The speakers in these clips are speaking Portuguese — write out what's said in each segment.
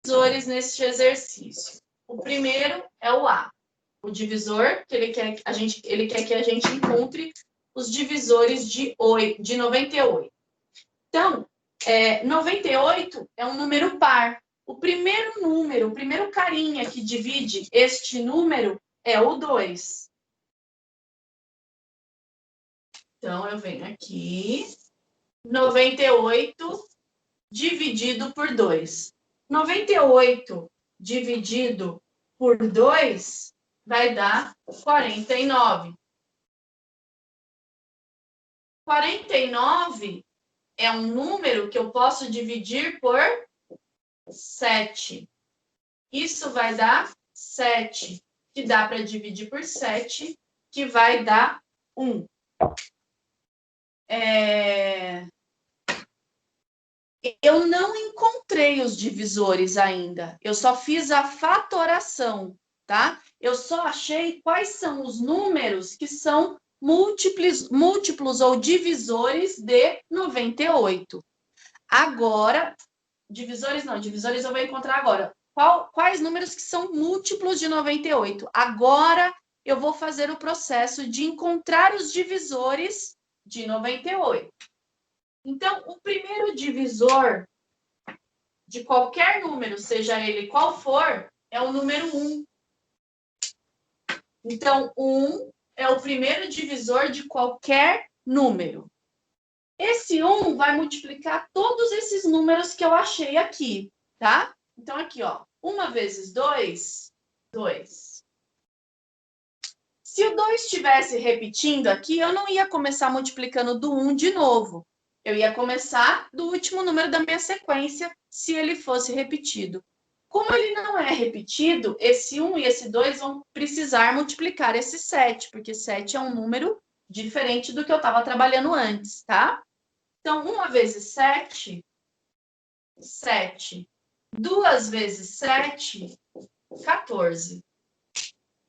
divisores neste exercício. O primeiro é o A. O divisor, que ele quer que a gente encontre os divisores de 98. Então, 98 é um número par. O primeiro carinha que divide este número é o 2. Então, eu venho aqui, 98 dividido por 2. 98 dividido por 2 vai dar 49. 49 é um número que eu posso dividir por 7. Isso vai dar 7, que dá para dividir por 7, que vai dar 1. Eu não encontrei os divisores ainda. Eu só fiz a fatoração, tá? Eu só achei quais são os números que são múltiplos ou divisores de 98. Agora, divisores eu vou encontrar agora. Quais números que são múltiplos de 98? Agora eu vou fazer o processo de encontrar os divisores de 98. Então, o primeiro divisor de qualquer número, seja ele qual for, é o número 1. Então, 1 é o primeiro divisor de qualquer número. Esse 1 vai multiplicar todos esses números que eu achei aqui, tá? Então, aqui, ó, 1 vezes 2, 2. Se o 2 estivesse repetindo aqui, eu não ia começar multiplicando do 1 de novo. Eu ia começar do último número da minha sequência, se ele fosse repetido. Como ele não é repetido, esse 1 e esse 2 vão precisar multiplicar esse 7, porque 7 é um número diferente do que eu estava trabalhando antes, tá? Então, 1 vezes 7, 7. 2 vezes 7, 14.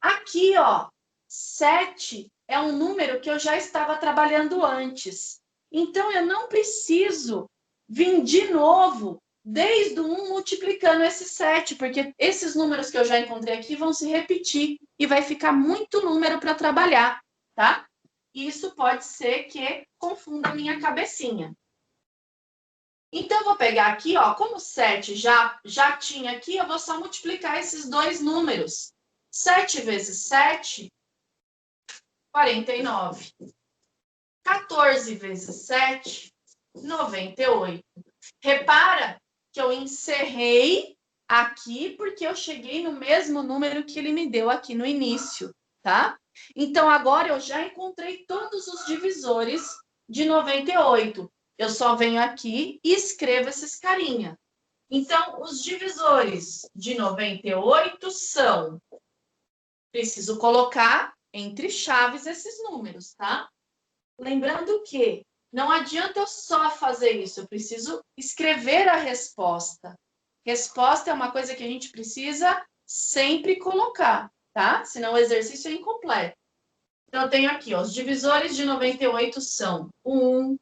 Aqui, ó, 7 é um número que eu já estava trabalhando antes. Então, eu não preciso vir de novo, desde o 1, multiplicando esse 7, porque esses números que eu já encontrei aqui vão se repetir e vai ficar muito número para trabalhar, tá? Isso pode ser que confunda a minha cabecinha. Então, eu vou pegar aqui, ó, como 7 já tinha aqui, eu vou só multiplicar esses dois números. 7 vezes 7, 49. 14 vezes 7, 98. Repara que eu encerrei aqui porque eu cheguei no mesmo número que ele me deu aqui no início, tá? Então, agora eu já encontrei todos os divisores de 98. Eu só venho aqui e escrevo esses carinha. Então, os divisores de 98 são... Preciso colocar entre chaves esses números, tá? Lembrando que não adianta eu só fazer isso, eu preciso escrever a resposta. Resposta é uma coisa que a gente precisa sempre colocar, tá? Senão o exercício é incompleto. Então, eu tenho aqui, ó, os divisores de 98 são o 1,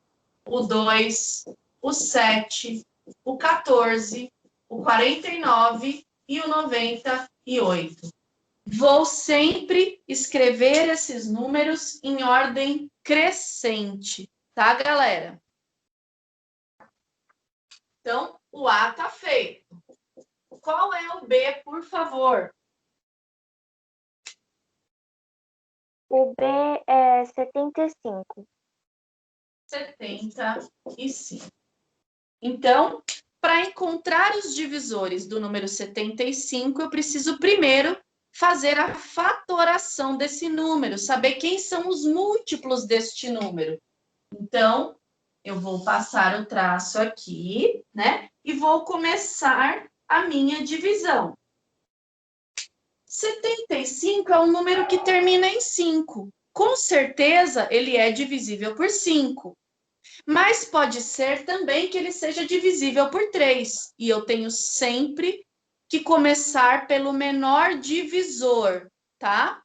o 2, o 7, o 14, o 49 e o 98. Vou sempre escrever esses números em ordem crescente, tá, galera? Então, o A tá feito. Qual é o B, por favor? O B é 75. 75. Então, para encontrar os divisores do número 75, eu preciso primeiro fazer a fatoração desse número, saber quem são os múltiplos deste número. Então, eu vou passar o traço aqui, né? E vou começar a minha divisão. 75 é um número que termina em 5. Com certeza, ele é divisível por 5. Mas pode ser também que ele seja divisível por 3. E eu tenho sempre que começar pelo menor divisor, tá?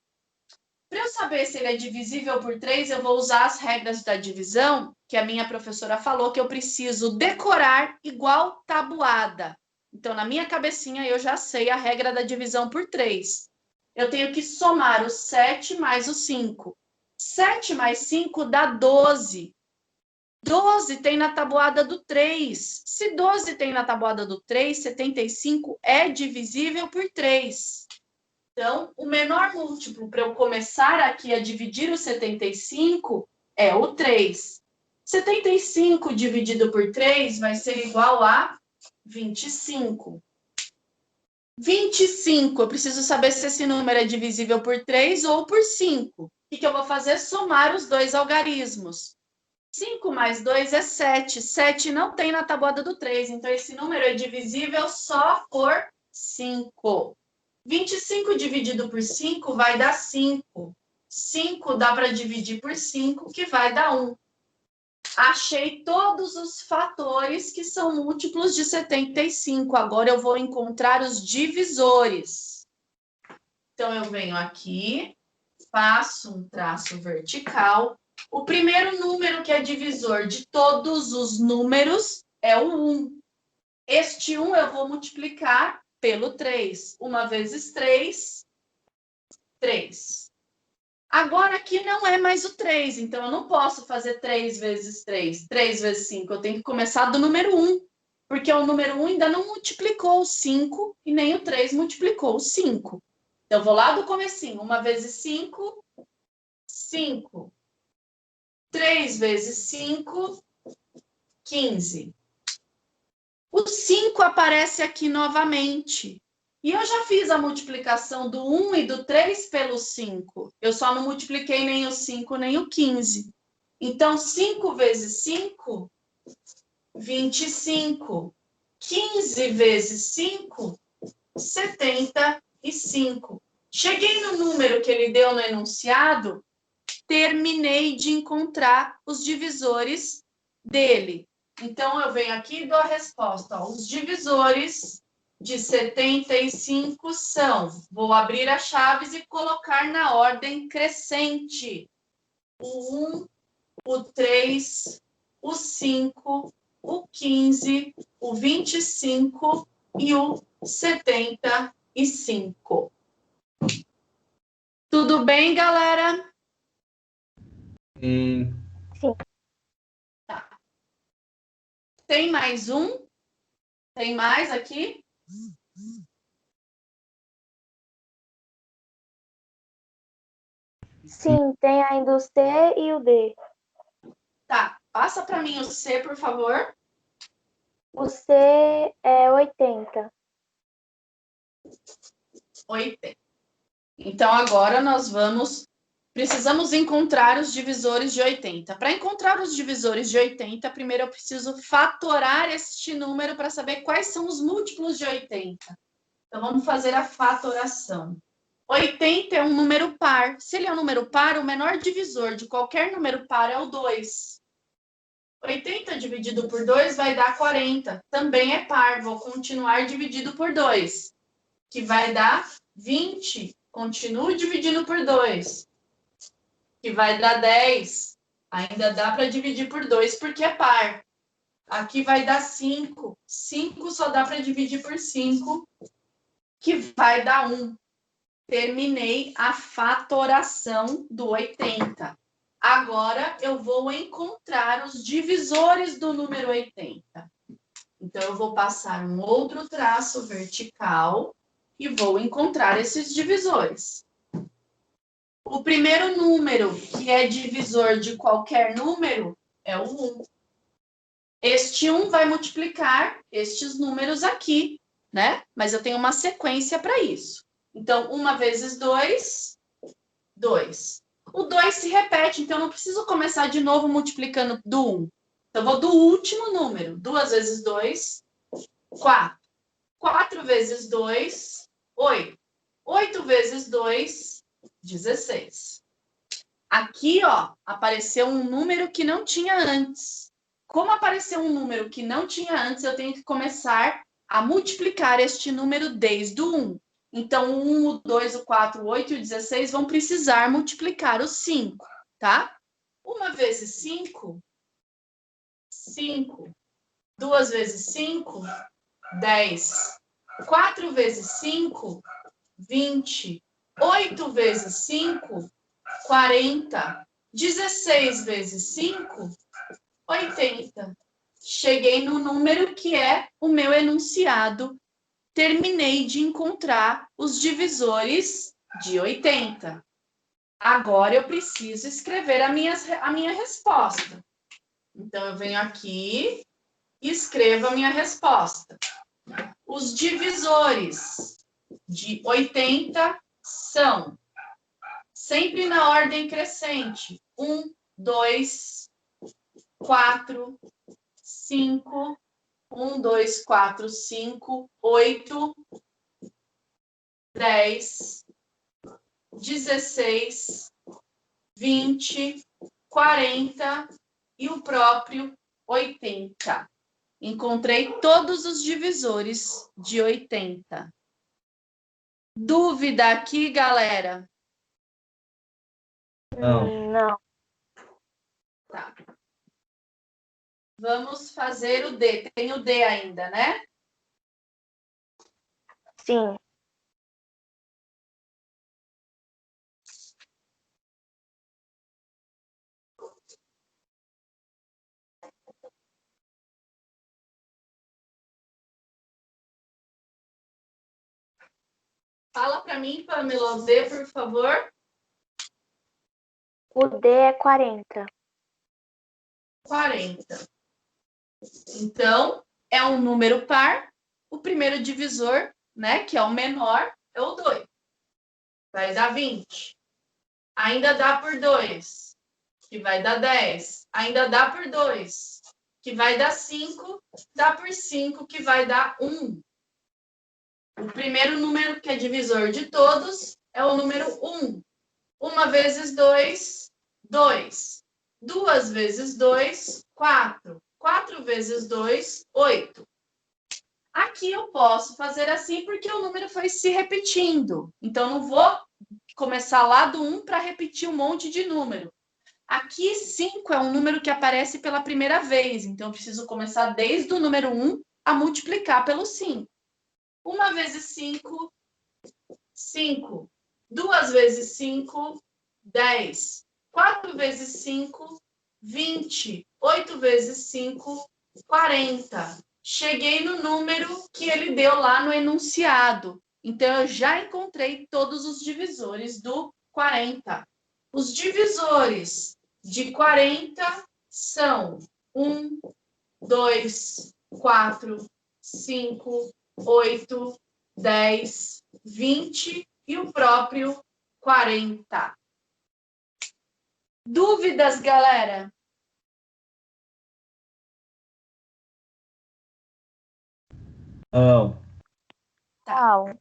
Para eu saber se ele é divisível por 3, eu vou usar as regras da divisão, que a minha professora falou que eu preciso decorar igual tabuada. Então, na minha cabecinha, eu já sei a regra da divisão por 3. Eu tenho que somar o 7 mais o 5. 7 mais 5 dá 12. 12 tem na tabuada do 3. Se 12 tem na tabuada do 3, 75 é divisível por 3. Então, o menor múltiplo para eu começar aqui a dividir o 75 é o 3. 75 dividido por 3 vai ser igual a 25. 25, eu preciso saber se esse número é divisível por 3 ou por 5. O que eu vou fazer? Somar os dois algarismos. 5 mais 2 é 7. 7 não tem na tabuada do 3, então esse número é divisível só por 5. 25 dividido por 5 vai dar 5. 5 dá para dividir por 5, que vai dar 1. Achei todos os fatores que são múltiplos de 75. Agora eu vou encontrar os divisores. Então, eu venho aqui, faço um traço vertical. O primeiro número que é divisor de todos os números é o 1. Este 1 eu vou multiplicar pelo 3. 1 vezes 3, 3. Agora, aqui não é mais o 3, então eu não posso fazer 3 vezes 3, 3 vezes 5. Eu tenho que começar do número 1, porque o número 1 ainda não multiplicou o 5 e nem o 3 multiplicou o 5. Então, eu vou lá do comecinho. 1 vezes 5, 5. 3 vezes 5, 15. O 5 aparece aqui novamente. E eu já fiz a multiplicação do 1 e do 3 pelo 5. Eu só não multipliquei nem o 5 nem o 15. Então, 5 vezes 5, 25. 15 vezes 5, 75. Cheguei no número que ele deu no enunciado, terminei de encontrar os divisores dele. Então, eu venho aqui e dou a resposta. Os divisores de 75 são... Vou abrir as chaves e colocar na ordem crescente. O 1, o 3, o 5, o 15, o 25 e o 75. Tudo bem, galera? Sim. Tá. Tem mais um? Tem mais aqui? Sim, tem ainda o C e o D. Tá, passa para mim o C, por favor. O C é 80. 80. Então, agora nós precisamos encontrar os divisores de 80. Para encontrar os divisores de 80, primeiro eu preciso fatorar este número para saber quais são os múltiplos de 80. Então, vamos fazer a fatoração. 80 é um número par. Se ele é um número par, o menor divisor de qualquer número par é o 2. 80 dividido por 2 vai dar 40. Também é par. Vou continuar dividido por 2, que vai dar 20. Continuo dividindo por 2, que vai dar 10. Ainda dá para dividir por 2 porque é par. Aqui vai dar 5. 5 só dá para dividir por 5, que vai dar 1. Terminei a fatoração do 80. Agora, eu vou encontrar os divisores do número 80. Então, eu vou passar um outro traço vertical e vou encontrar esses divisores. O primeiro número que é divisor de qualquer número é o 1. Este 1 vai multiplicar estes números aqui, né? Mas eu tenho uma sequência para isso. Então, 1 vezes 2, 2. O 2 se repete, então eu não preciso começar de novo multiplicando do 1. Então, eu vou do último número. 2 vezes 2, 4. 4 vezes 2, 8. 8 vezes 2, 16. Aqui, ó, apareceu um número que não tinha antes. Como apareceu um número que não tinha antes, eu tenho que começar a multiplicar este número desde o 1. Então, o 1, o 2, o 4, o 8 e o 16 vão precisar multiplicar o 5, tá? 1 vezes 5, 5. 2 vezes 5, 10. 4 vezes 5, 20. 8 vezes 5, 40. 16 vezes 5, 80. Cheguei no número que é o meu enunciado. Terminei de encontrar os divisores de 80. Agora eu preciso escrever a minha resposta. Então, eu venho aqui e escrevo a minha resposta. Os divisores de 80 são sempre na ordem crescente. 1, 2, 4, 5. 1, 2, 4, 5, 8, 10, 16, 20, 40 e o próprio 80. Encontrei todos os divisores de 80. Dúvida aqui, galera? Não. Tá. Vamos fazer o D. Tem o D ainda, né? Sim. Fala para mim, Pamela, o D, por favor. O D é 40. 40. Então, é um número par. O primeiro divisor, né, que é o menor, é o 2. Vai dar 20. Ainda dá por 2, que vai dar 10. Ainda dá por 2, que vai dar 5. Dá por 5, que vai dar 1. O primeiro número que é divisor de todos é o número 1. 1 vezes 2, 2. 2 vezes 2, 4. 4 vezes 2, 8. Aqui eu posso fazer assim porque o número foi se repetindo. Então, não vou começar lá do 1 para repetir um monte de número. Aqui, 5 é um número que aparece pela primeira vez. Então, eu preciso começar desde o número 1 a multiplicar pelo 5. 1 vezes 5, 5. 2 vezes 5, 10. 4 vezes 5, 20. 8 vezes 5, 40. Cheguei no número que ele deu lá no enunciado. Então, eu já encontrei todos os divisores do 40. Os divisores de 40 são 1, 2, 4, 5, 8, 10, 20 e o próprio 40. Dúvidas, galera? Não. Não.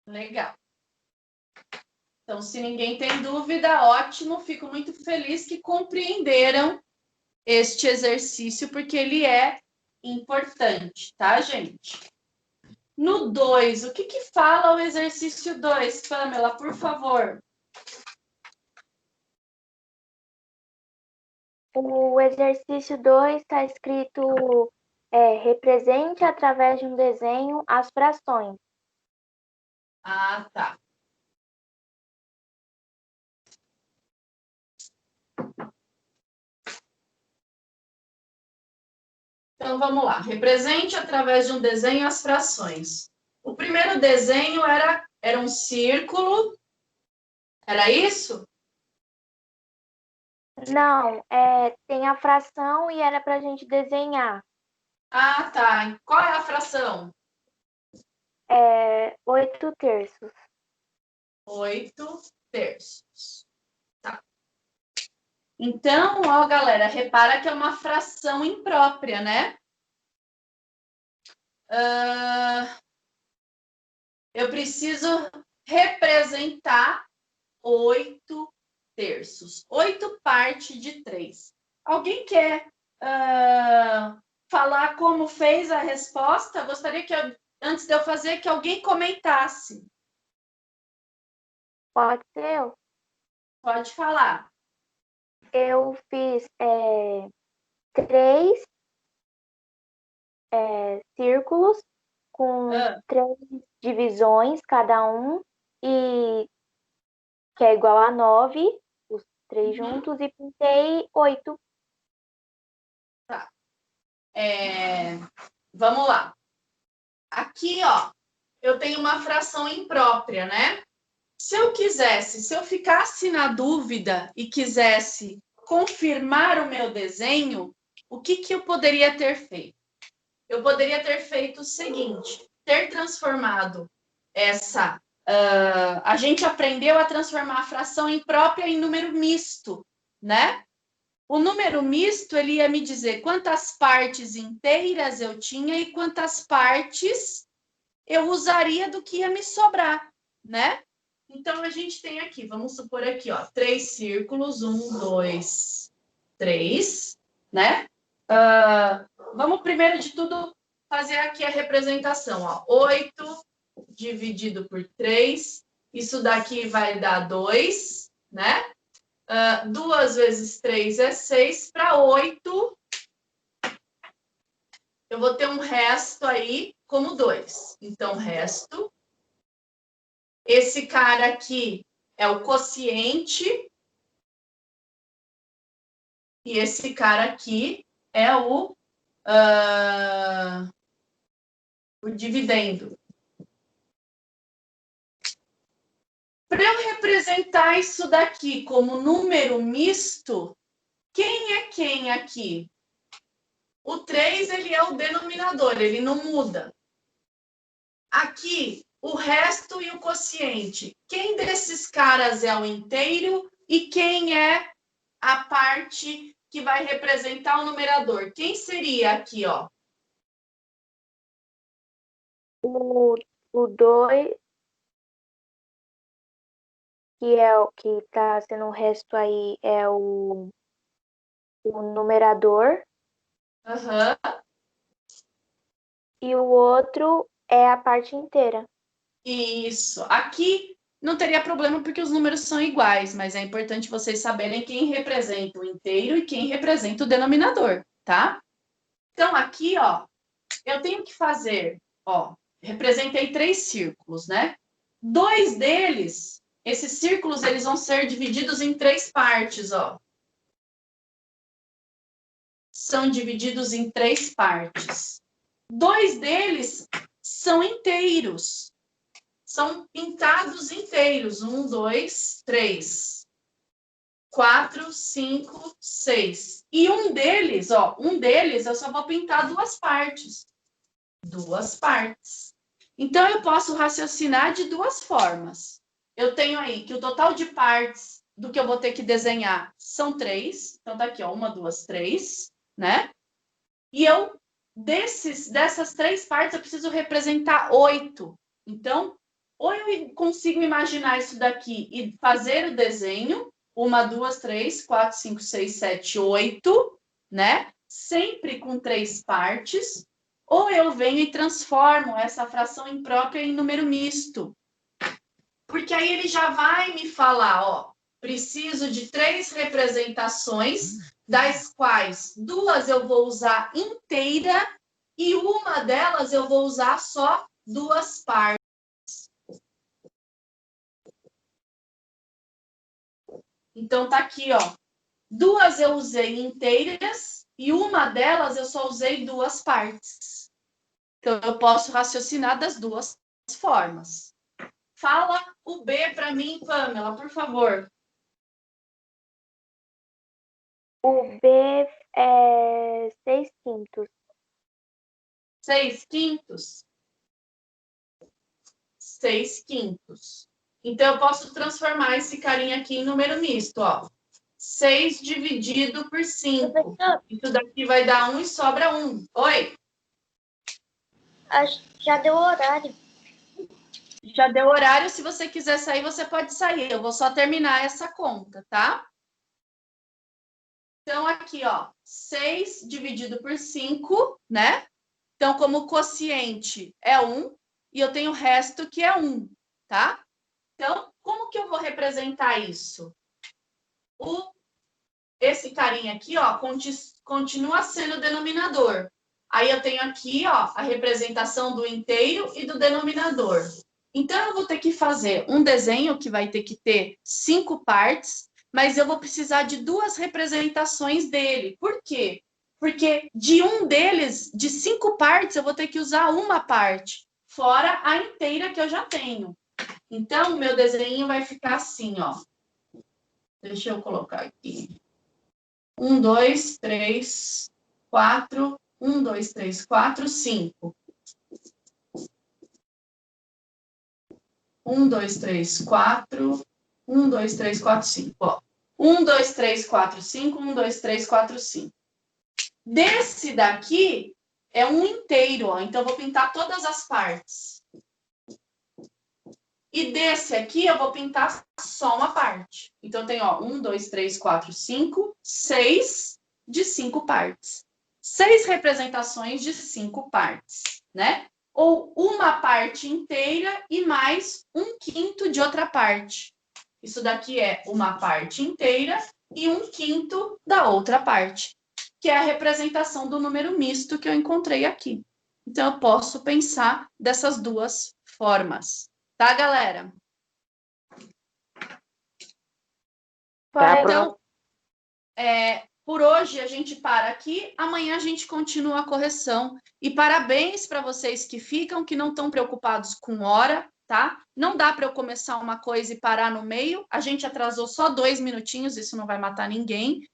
Legal. Então, se ninguém tem dúvida, ótimo. Fico muito feliz que compreenderam este exercício, porque ele é importante, tá, gente? No 2, o que fala o exercício 2, Pamela, por favor? O exercício 2 está escrito represente através de um desenho as frações. Ah, tá. Então, vamos lá. Represente através de um desenho as frações. O primeiro desenho era um círculo. Era isso? Não, tem a fração e era para a gente desenhar. Ah, tá. Qual é a fração? 8 terços. 8 terços. Tá. Então, ó, galera, repara que é uma fração imprópria, né? Eu preciso representar 8 terços. 8 parte de 3. Alguém quer falar como fez a resposta? Gostaria que, antes de eu fazer, que alguém comentasse. Pode ser eu. Pode falar. Eu fiz 3 círculos com 3 divisões cada um, e que é igual a 9, os 3 juntos, e pintei 8. Tá. Vamos lá. Aqui, ó, eu tenho uma fração imprópria, né? Se eu ficasse na dúvida e quisesse confirmar o meu desenho, o que eu poderia ter feito? Eu poderia ter feito o seguinte, ter transformado essa... a gente aprendeu a transformar a fração imprópria em número misto, né? O número misto, ele ia me dizer quantas partes inteiras eu tinha e quantas partes eu usaria do que ia me sobrar, né? Então, a gente tem aqui, vamos supor aqui, ó, 3 círculos, 1, 2, 3, né? Vamos, primeiro de tudo, fazer aqui a representação, ó. 8 dividido por 3, isso daqui vai dar 2, né? 2 vezes 3 é 6, para 8, eu vou ter um resto aí como 2. Então, resto. Esse cara aqui é o quociente. E esse cara aqui é o dividendo. Para eu representar isso daqui como número misto, quem é quem aqui? O 3, ele é o denominador, ele não muda. Aqui, o resto e o quociente. Quem desses caras é o inteiro e quem é a parte que vai representar o numerador? Quem seria aqui, ó? O 2, que é o que está sendo o resto aí, é o numerador. E o outro é a parte inteira. Isso. Aqui não teria problema porque os números são iguais, mas é importante vocês saberem quem representa o inteiro e quem representa o denominador, tá? Então, aqui, ó, eu tenho que fazer, ó, representei 3 círculos, né? 2 deles, esses círculos, eles vão ser divididos em 3 partes, ó. São divididos em 3 partes. 2 deles são inteiros. São pintados inteiros. 1, 2, 3, 4, 5, 6. E um deles, ó, eu só vou pintar 2 partes. 2 partes. Então, eu posso raciocinar de 2 formas. Eu tenho aí que o total de partes do que eu vou ter que desenhar são 3. Então, tá aqui, ó, 1, 2, 3, né? E dessas 3 partes, eu preciso representar 8. Então, ou eu consigo imaginar isso daqui e fazer o desenho, 1, 2, 3, 4, 5, 6, 7, 8, né? Sempre com 3 partes, ou eu venho e transformo essa fração imprópria em número misto. Porque aí ele já vai me falar, ó, preciso de 3 representações, das quais 2 eu vou usar inteira e uma delas eu vou usar só 2 partes. Então, tá aqui, ó. 2 eu usei inteiras e uma delas eu só usei 2 partes. Então, eu posso raciocinar das 2 formas. Fala o B para mim, Pamela, por favor. O B é 6/5. 6/5? 6/5. Então, eu posso transformar esse carinha aqui em número misto, ó. 6 dividido por 5. Isso daqui vai dar 1 e sobra 1. Oi? Já deu o horário. Já deu horário. Se você quiser sair, você pode sair. Eu vou só terminar essa conta, tá? Então, aqui, ó. 6 dividido por 5, né? Então, como o quociente é 1, e eu tenho o resto que é 1, tá? Então, como que eu vou representar isso? Esse carinha aqui, ó, continua sendo o denominador. Aí eu tenho aqui, ó, a representação do inteiro e do denominador. Então, eu vou ter que fazer um desenho que vai ter que ter 5 partes, mas eu vou precisar de 2 representações dele. Por quê? Porque de um deles, de 5 partes, eu vou ter que usar uma parte, fora a inteira que eu já tenho. Então, o meu desenho vai ficar assim, ó. Deixa eu colocar aqui. 1, 2, 3, 4. 1, 2, 3, 4, 5. 1, 2, 3, 4. 1, 2, 3, 4, 5. Ó. 1, 2, 3, 4, 5. 1, 2, 3, 4, 5. Desse daqui é um inteiro, ó. Então, eu vou pintar todas as partes. E desse aqui, eu vou pintar só uma parte. Então, tem, ó, 1, 2, 3, 4, 5, 6 de 5 partes. 6 representações de 5 partes, né? Ou uma parte inteira e mais 1/5 de outra parte. Isso daqui é uma parte inteira e 1/5 da outra parte, que é a representação do número misto que eu encontrei aqui. Então, eu posso pensar dessas duas formas. Tá, galera? Então, por hoje a gente para aqui, amanhã a gente continua a correção. E parabéns para vocês que ficam, que não estão preocupados com hora, tá? Não dá para eu começar uma coisa e parar no meio. A gente atrasou só 2 minutinhos, isso não vai matar ninguém.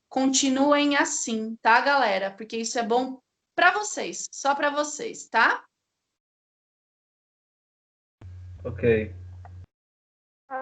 Continuem assim, tá, galera? Porque isso é bom para vocês, só para vocês, tá? Ok.